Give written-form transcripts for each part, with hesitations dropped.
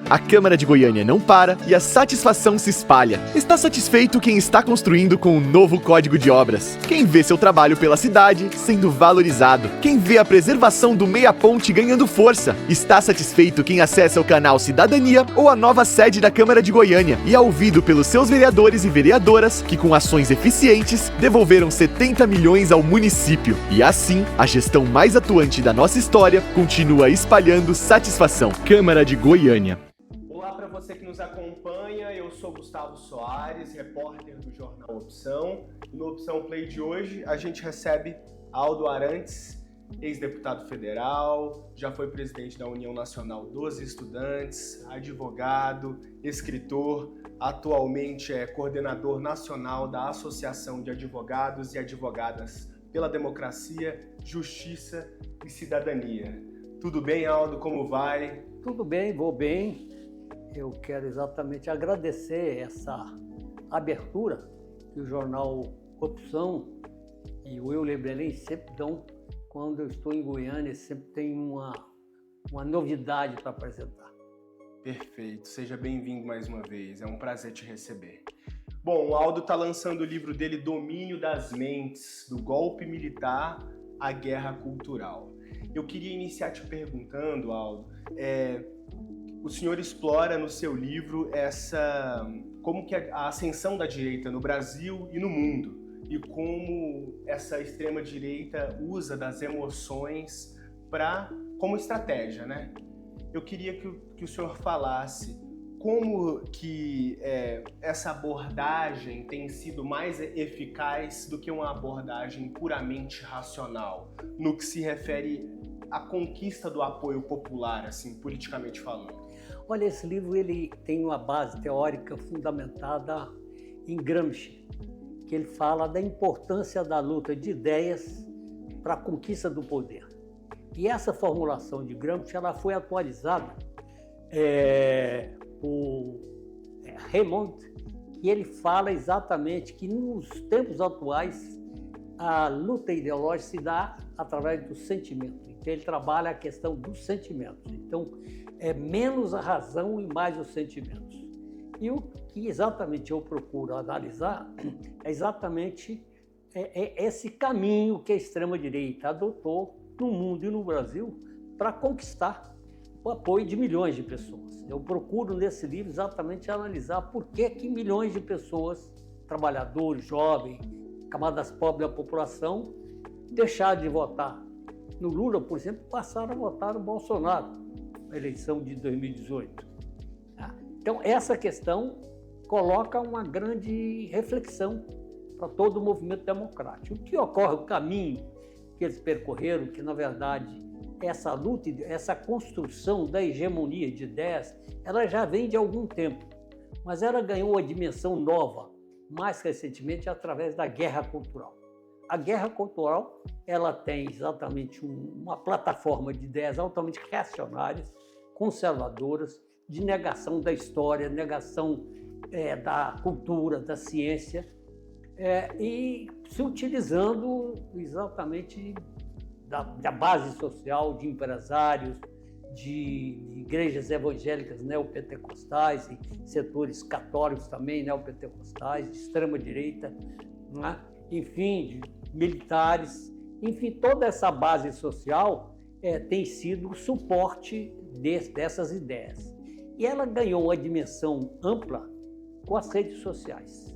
A Câmara de Goiânia não para e a satisfação se espalha. Está satisfeito quem está construindo com o novo Código de Obras. Quem vê seu trabalho pela cidade sendo valorizado. Quem vê a preservação do meia-ponte ganhando força. Está satisfeito quem acessa o canal Cidadania ou a nova sede da Câmara de Goiânia e é ouvido pelos seus vereadores e vereadoras que, com ações eficientes, devolveram 70 milhões ao município. E assim, a gestão mais atuante da nossa história continua espalhando satisfação. Câmara de Goiânia. Olá para você que nos acompanha, eu sou Gustavo Soares, repórter do jornal Opção. No Opção Play de hoje a gente recebe Aldo Arantes, ex-deputado federal, já foi presidente da União Nacional dos Estudantes, advogado, escritor, atualmente é coordenador nacional da Associação de Advogados e Advogadas pela Democracia, Justiça e Cidadania. Tudo bem, Aldo? Como vai? Tudo bem, vou bem. Eu quero exatamente agradecer essa abertura que o jornal Opção e o Eu Belém sempre dão. Quando eu estou em Goiânia, sempre tem uma novidade para apresentar. Perfeito, seja bem-vindo mais uma vez, é um prazer te receber. Bom, o Aldo está lançando o livro dele, Domínio das Mentes, do golpe militar à guerra cultural. Eu queria iniciar te perguntando, Aldo, o senhor explora no seu livro como que a ascensão da direita no Brasil e no mundo, e como essa extrema-direita usa das emoções como estratégia, né? Eu queria que o senhor falasse como que essa abordagem tem sido mais eficaz do que uma abordagem puramente racional, no que se refere à conquista do apoio popular, assim, politicamente falando. Olha, esse livro ele tem uma base teórica fundamentada em Gramsci, que ele fala da importância da luta de ideias para a conquista do poder. E essa formulação de Gramsci ela foi atualizada por Raymond, e ele fala exatamente que nos tempos atuais a luta ideológica se dá através do sentimento. Então ele trabalha a questão dos sentimentos. Então é menos a razão e mais os sentimentos. E o que exatamente eu procuro analisar é exatamente esse caminho que a extrema-direita adotou no mundo e no Brasil para conquistar o apoio de milhões de pessoas. Eu procuro nesse livro exatamente analisar por que milhões de pessoas, trabalhadores, jovens, camadas pobres da população, deixaram de votar no Lula, por exemplo, passaram a votar no Bolsonaro na eleição de 2018. Então, essa questão coloca uma grande reflexão para todo o movimento democrático. O que ocorre, o caminho que eles percorreram, que, na verdade, essa luta, essa construção da hegemonia de ideias, ela já vem de algum tempo, mas ela ganhou uma dimensão nova, mais recentemente, através da guerra cultural. A guerra cultural, ela tem exatamente uma plataforma de ideias altamente reacionárias, conservadoras, de negação da história, negação da cultura, da ciência, e se utilizando exatamente da base social de empresários, de igrejas evangélicas neopentecostais e setores católicos também neopentecostais, de extrema-direita, né? Enfim, de militares, enfim, toda essa base social tem sido o suporte dessas ideias. E ela ganhou uma dimensão ampla com as redes sociais.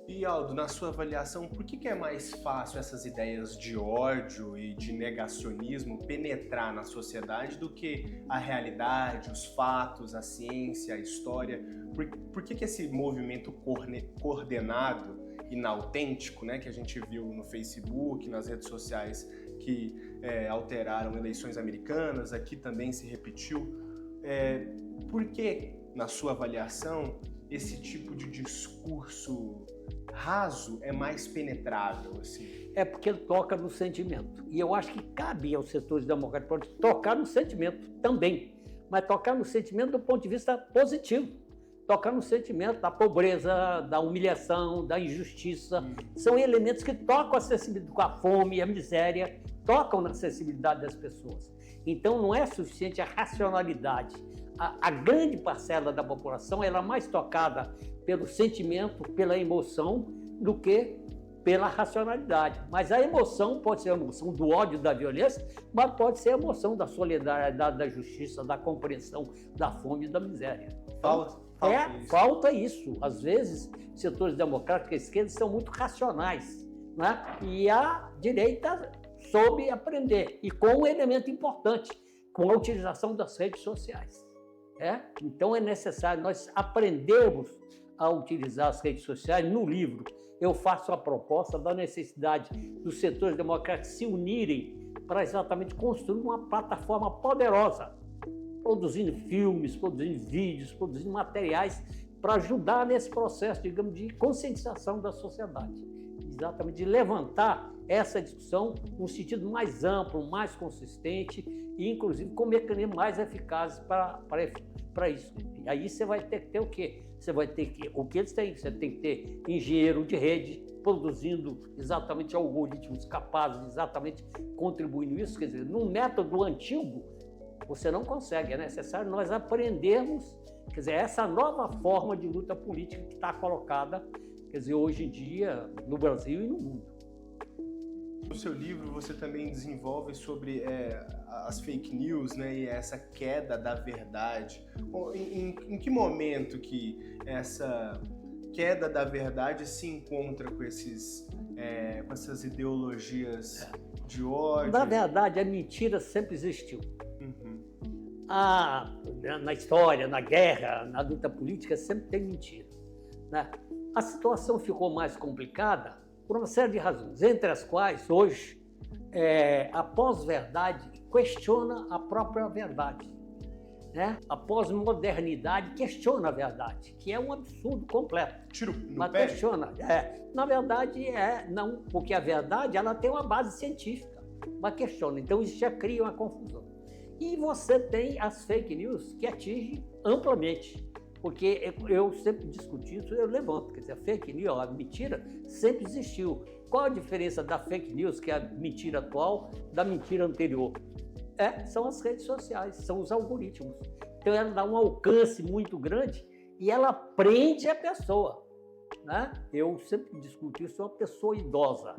E, Aldo, na sua avaliação, por que é mais fácil essas ideias de ódio e de negacionismo penetrar na sociedade do que a realidade, os fatos, a ciência, a história? Por que esse movimento coordenado, inautêntico, né, que a gente viu no Facebook, nas redes sociais, que alteraram eleições americanas, aqui também se repetiu, por que, na sua avaliação, esse tipo de discurso raso é mais penetrável, assim? É porque ele toca no sentimento. E eu acho que cabe aos setores democráticos tocar no sentimento também, mas tocar no sentimento do ponto de vista positivo. Tocar no sentimento da pobreza, da humilhação, da injustiça. São elementos que tocam a sensibilidade, com a fome, a miséria, tocam na sensibilidade das pessoas. Então não é suficiente a racionalidade, a grande parcela da população ela é mais tocada pelo sentimento, pela emoção, do que pela racionalidade. Mas a emoção pode ser a emoção do ódio, da violência, mas pode ser a emoção da solidariedade, da justiça, da compreensão, da fome e da miséria. Falta isso. Às vezes, setores democráticos e a esquerda são muito racionais, né? E a direita soube aprender, e com um elemento importante, com a utilização das redes sociais. Então é necessário nós aprendermos a utilizar as redes sociais. No livro eu faço a proposta da necessidade dos setores democráticos se unirem para exatamente construir uma plataforma poderosa, produzindo filmes, produzindo vídeos, produzindo materiais para ajudar nesse processo, digamos, de conscientização da sociedade, exatamente de levantar essa discussão num sentido mais amplo, mais consistente e, inclusive, com mecanismos mais eficazes para isso. E aí você vai ter que ter o quê? Você vai ter que, o que eles têm? Você tem que ter engenheiro de rede produzindo exatamente algoritmos capazes de exatamente contribuir nisso. Quer dizer, num método antigo, você não consegue. É necessário nós aprendermos, quer dizer, essa nova forma de luta política que está colocada, quer dizer, hoje em dia, no Brasil e no mundo. No seu livro, você também desenvolve sobre as fake news, né, e essa queda da verdade. Em que momento que essa queda da verdade se encontra com essas ideologias de ódio? Na verdade, a mentira sempre existiu. Uhum. Na história, na guerra, na luta política, sempre tem mentira, né? A situação ficou mais complicada por uma série de razões, entre as quais, hoje, a pós-verdade questiona a própria verdade, né? A pós-modernidade questiona a verdade, que é um absurdo completo. Tiro no mas pé? Questiona. Na verdade, não, porque a verdade ela tem uma base científica, mas questiona. Então, isso já cria uma confusão. E você tem as fake news que atingem amplamente. Porque eu sempre discuti isso, eu levanto, quer dizer, a fake news, a mentira, sempre existiu. Qual a diferença da fake news, que é a mentira atual, da mentira anterior? São as redes sociais, são os algoritmos. Então ela dá um alcance muito grande e ela prende a pessoa, né? Eu sempre discuto isso, uma pessoa idosa,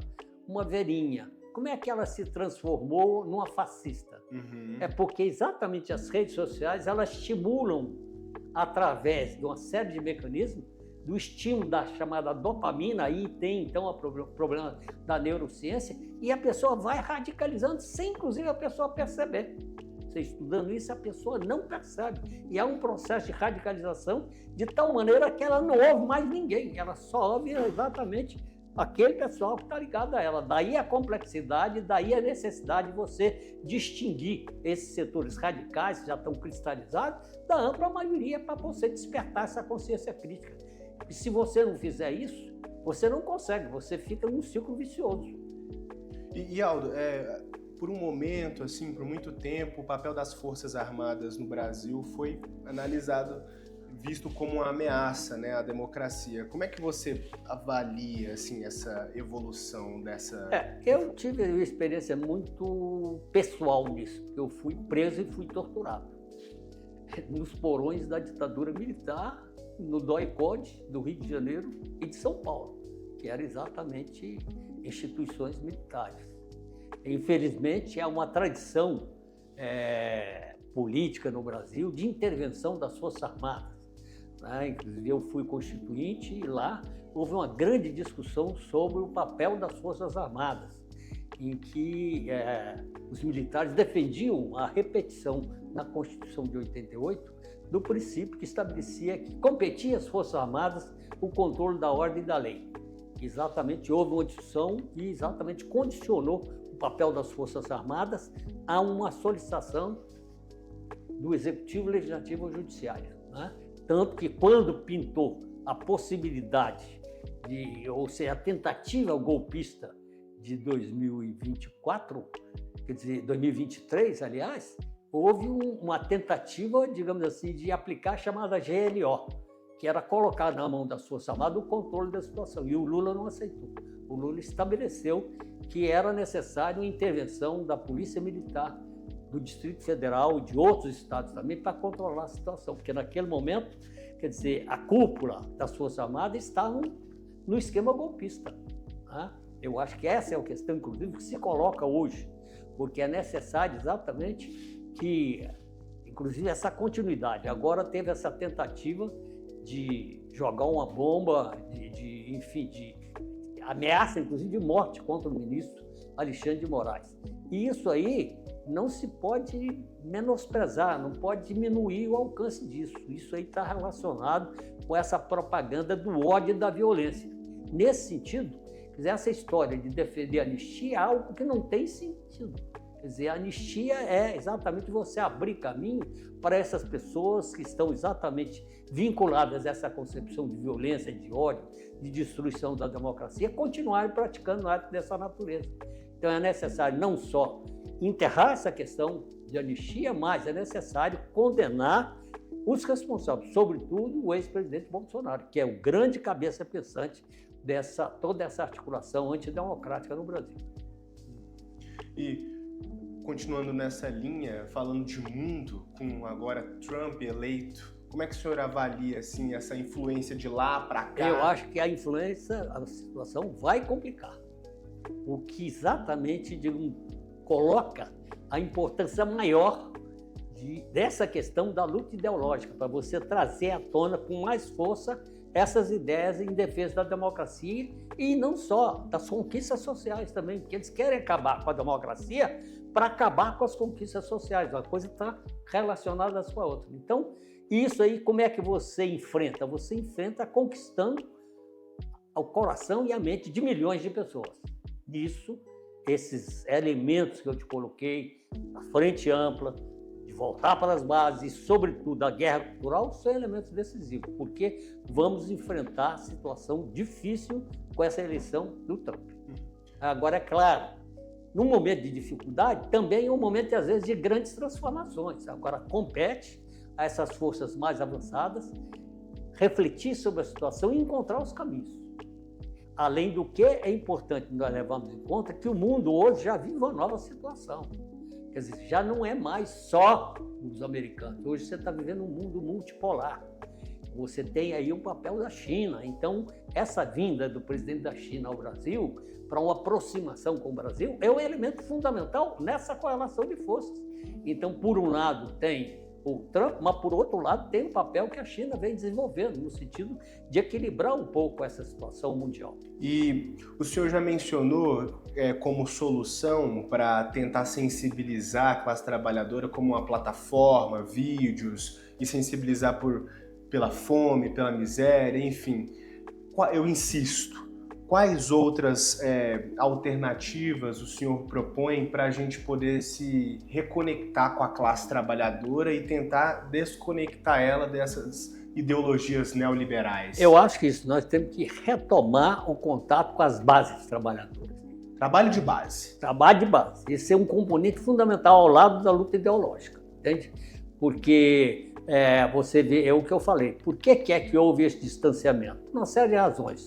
uma velhinha, como é que ela se transformou numa fascista? Uhum. É porque exatamente as redes sociais, elas estimulam através de uma série de mecanismos, do estímulo da chamada dopamina, aí tem então o problema da neurociência, e a pessoa vai radicalizando sem inclusive a pessoa perceber. Você estudando isso, a pessoa não percebe. E há um processo de radicalização de tal maneira que ela não ouve mais ninguém, ela só ouve exatamente aquele pessoal que está ligado a ela. Daí a complexidade, daí a necessidade de você distinguir esses setores radicais que já estão cristalizados da ampla maioria para você despertar essa consciência crítica. E se você não fizer isso, você não consegue, você fica num ciclo vicioso. E Aldo, por um momento, assim, por muito tempo, o papel das Forças Armadas no Brasil foi analisado, visto como uma ameaça, né, à democracia. Como é que você avalia, assim, essa evolução dessa... Eu tive uma experiência muito pessoal nisso. Eu fui preso e fui torturado nos porões da ditadura militar, no DOI-CODE do Rio de Janeiro e de São Paulo, que eram exatamente instituições militares. Infelizmente, há uma tradição política no Brasil de intervenção das Forças Armadas. Inclusive, eu fui constituinte e lá houve uma grande discussão sobre o papel das Forças Armadas, em que os militares defendiam a repetição na Constituição de 88 do princípio que estabelecia que competia às Forças Armadas o controle da ordem e da lei. Exatamente, houve uma discussão e exatamente condicionou o papel das Forças Armadas a uma solicitação do Executivo, Legislativo ou Judiciário, né? Tanto que quando pintou a possibilidade ou seja, a tentativa golpista de 2024, quer dizer, 2023, aliás, houve uma tentativa, digamos assim, de aplicar a chamada GLO, que era colocar na mão das Forças Armadas o controle da situação, e o Lula não aceitou. O Lula estabeleceu que era necessário uma intervenção da Polícia Militar do Distrito Federal e de outros estados também para controlar a situação, porque naquele momento, quer dizer, a cúpula das Forças Armadas está no esquema golpista. Né? Eu acho que essa é a questão, inclusive, que se coloca hoje, porque é necessário exatamente que, inclusive, essa continuidade. Agora teve essa tentativa de jogar uma bomba, enfim, de ameaça, inclusive, de morte contra o ministro Alexandre de Moraes. E isso aí não se pode menosprezar, não pode diminuir o alcance disso. Isso aí está relacionado com essa propaganda do ódio e da violência. Nesse sentido, quer dizer, essa história de defender a anistia é algo que não tem sentido. Quer dizer, a anistia é exatamente você abrir caminho para essas pessoas que estão exatamente vinculadas a essa concepção de violência, de ódio, de destruição da democracia, continuarem praticando atos dessa natureza. Então é necessário não só enterrar essa questão de anistia, mas é necessário condenar os responsáveis, sobretudo o ex-presidente Bolsonaro, que é o grande cabeça pensante toda essa articulação antidemocrática no Brasil. E continuando nessa linha, falando de mundo, com agora Trump eleito, como é que o senhor avalia assim, essa influência de lá para cá? Eu acho que a situação vai complicar. O que exatamente coloca a importância maior dessa questão da luta ideológica, para você trazer à tona com mais força essas ideias em defesa da democracia e não só das conquistas sociais também, porque eles querem acabar com a democracia para acabar com as conquistas sociais. Uma coisa está relacionada com a outra. Então, isso aí, como é que você enfrenta? Você enfrenta conquistando o coração e a mente de milhões de pessoas. Isso, esses elementos que eu te coloquei, a frente ampla, de voltar para as bases e, sobretudo, a guerra cultural, são elementos decisivos, porque vamos enfrentar a situação difícil com essa eleição do Trump. Agora, é claro, num momento de dificuldade, também é um momento, às vezes, de grandes transformações. Agora, compete a essas forças mais avançadas refletir sobre a situação e encontrar os caminhos. Além do que, é importante nós levarmos em conta que o mundo hoje já vive uma nova situação. Quer dizer, já não é mais só os americanos. Hoje você está vivendo um mundo multipolar. Você tem aí um papel da China. Então, essa vinda do presidente da China ao Brasil, para uma aproximação com o Brasil, é um elemento fundamental nessa correlação de forças. Então, por um lado, tem o Trump, mas, por outro lado, tem o papel que a China vem desenvolvendo, no sentido de equilibrar um pouco essa situação mundial. E o senhor já mencionou como solução para tentar sensibilizar a classe trabalhadora como uma plataforma, vídeos, e sensibilizar pela fome, pela miséria, enfim. Eu insisto, quais outras alternativas o senhor propõe para a gente poder se reconectar com a classe trabalhadora e tentar desconectar ela dessas ideologias neoliberais? Eu acho que isso, nós temos que retomar o contato com as bases trabalhadoras. Trabalho de base. Trabalho de base. Esse é um componente fundamental ao lado da luta ideológica, entende? Porque você vê, é o que eu falei, por que é que houve esse distanciamento? Uma série de razões.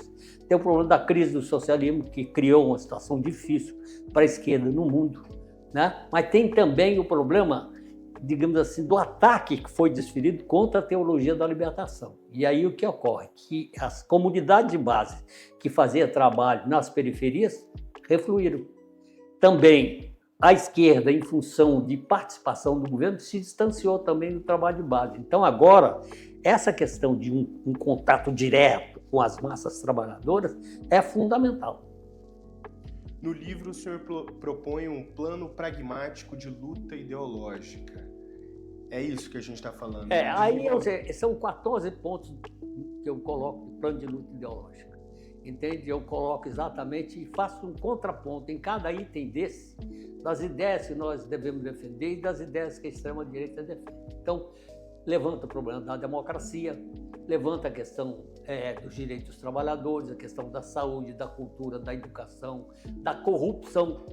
Tem o problema da crise do socialismo, que criou uma situação difícil para a esquerda no mundo, né? Mas tem também o problema, digamos assim, do ataque que foi desferido contra a teologia da libertação. E aí o que ocorre? Que as comunidades de base que faziam trabalho nas periferias refluíram. Também a esquerda, em função de participação do governo, se distanciou também do trabalho de base. Então agora, essa questão de um contato direto com as massas trabalhadoras é fundamental. No livro, o senhor propõe um plano pragmático de luta ideológica. É isso que a gente está falando? São 14 pontos que eu coloco no plano de luta ideológica. Entende? Eu coloco exatamente e faço um contraponto em cada item desse, das ideias que nós devemos defender e das ideias que a extrema-direita defende. Então, levanta o problema da democracia, levanta a questão dos direitos dos trabalhadores, a questão da saúde, da cultura, da educação, da corrupção,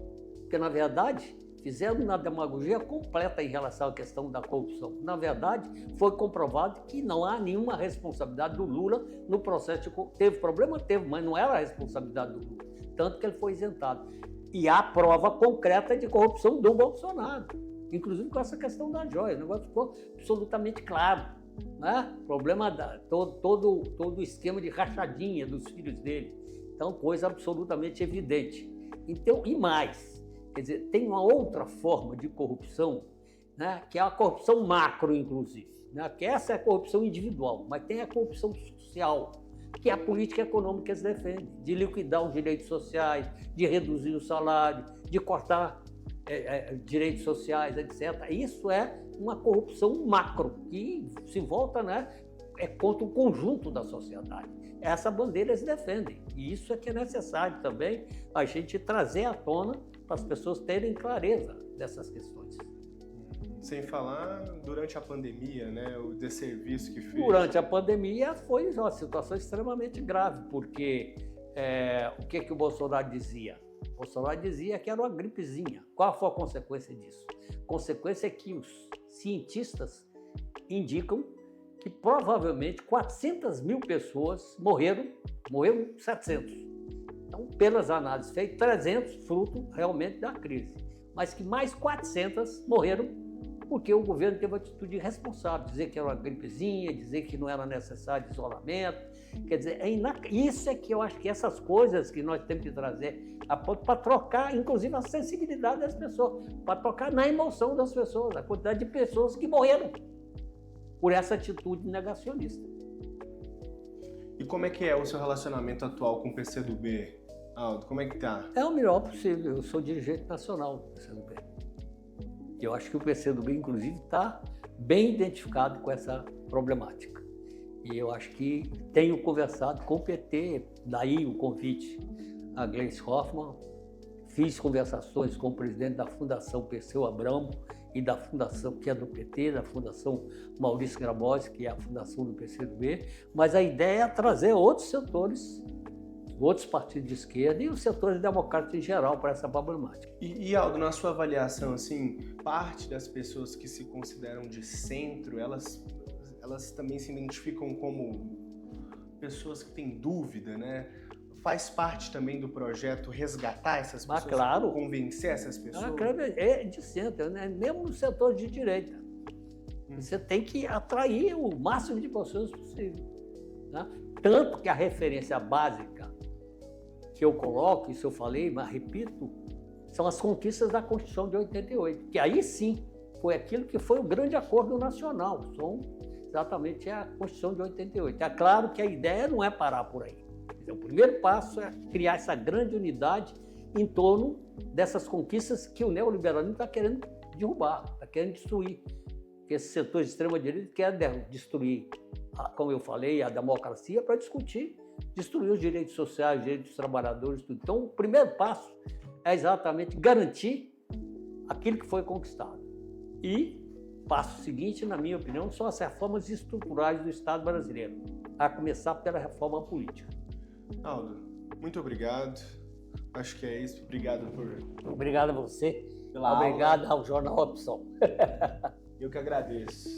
porque, na verdade, fizeram uma demagogia completa em relação à questão da corrupção. Na verdade, foi comprovado que não há nenhuma responsabilidade do Lula no processo. Teve problema? Teve, mas não era a responsabilidade do Lula, tanto que ele foi isentado. E há prova concreta de corrupção do Bolsonaro. inclusive com essa questão da joia. O negócio ficou absolutamente claro, né? Problema todo o esquema de rachadinha dos filhos dele. Então, coisa absolutamente evidente. Então, e mais, quer dizer, tem uma outra forma de corrupção, né? Que é a corrupção macro, inclusive, né? Que essa é a corrupção individual, mas tem a corrupção social, que é a política econômica que eles defendem, de liquidar os direitos sociais, de reduzir o salário, de cortar direitos sociais, etc. Isso é uma corrupção macro, que se volta, né, contra o conjunto da sociedade. Essa bandeira eles defendem, e isso é que é necessário também a gente trazer à tona para as pessoas terem clareza dessas questões. Sem falar durante a pandemia, né, o desserviço que fez. Durante a pandemia foi uma situação extremamente grave, porque o que o Bolsonaro dizia? O Bolsonaro dizia que era uma gripezinha. Qual foi a consequência disso? A consequência é que os cientistas indicam que provavelmente 400 mil pessoas morreram 700. Então, pelas análises feitas, 300 fruto realmente da crise, mas que mais 400 morreram porque o governo teve uma atitude irresponsável, dizer que era uma gripezinha, dizer que não era necessário isolamento. Quer dizer, isso é que eu acho que essas coisas que nós temos que trazer para trocar, inclusive, a sensibilidade das pessoas, para tocar na emoção das pessoas, a quantidade de pessoas que morreram por essa atitude negacionista. E como é que é o seu relacionamento atual com o PCdoB, Aldo? Como é que tá? É o melhor possível. Eu sou dirigente nacional do PCdoB. Eu acho que o PCdoB, inclusive, está bem identificado com essa problemática. E eu acho que tenho conversado com o PT, daí o convite a Gleice Hoffmann, fiz conversações com o presidente da Fundação Perseu Abramo e da Fundação, que é do PT, da Fundação Maurício Grabosi, que é a fundação do PCdoB, mas a ideia é trazer outros setores, outros partidos de esquerda e os setores democráticos em geral para essa problemática. E Aldo, na sua avaliação, assim, parte das pessoas que se consideram de centro, elas também se identificam como pessoas que têm dúvida, né? Faz parte também do projeto resgatar essas pessoas, claro. Convencer essas pessoas? É de centro, né? Mesmo no setor de direita. Você tem que atrair o máximo de pessoas possível, né? Tanto que a referência básica que eu coloco, isso eu falei, mas repito, são as conquistas da Constituição de 88, que aí sim foi aquilo que foi o grande acordo nacional, são exatamente a Constituição de 88. É claro que a ideia não é parar por aí. O primeiro passo é criar essa grande unidade em torno dessas conquistas que o neoliberalismo está querendo derrubar, está querendo destruir. Que esse setor de extrema-direita quer destruir, como eu falei, a democracia para destruir os direitos sociais, os direitos dos trabalhadores, tudo. Então, o primeiro passo é exatamente garantir aquilo que foi conquistado. E o passo seguinte, na minha opinião, são as reformas estruturais do Estado brasileiro, a começar pela reforma política. Aldo, muito obrigado. Acho que é isso. Obrigado por... Obrigado a você. Pela Obrigado aula. ao Jornal Opção. Eu que agradeço.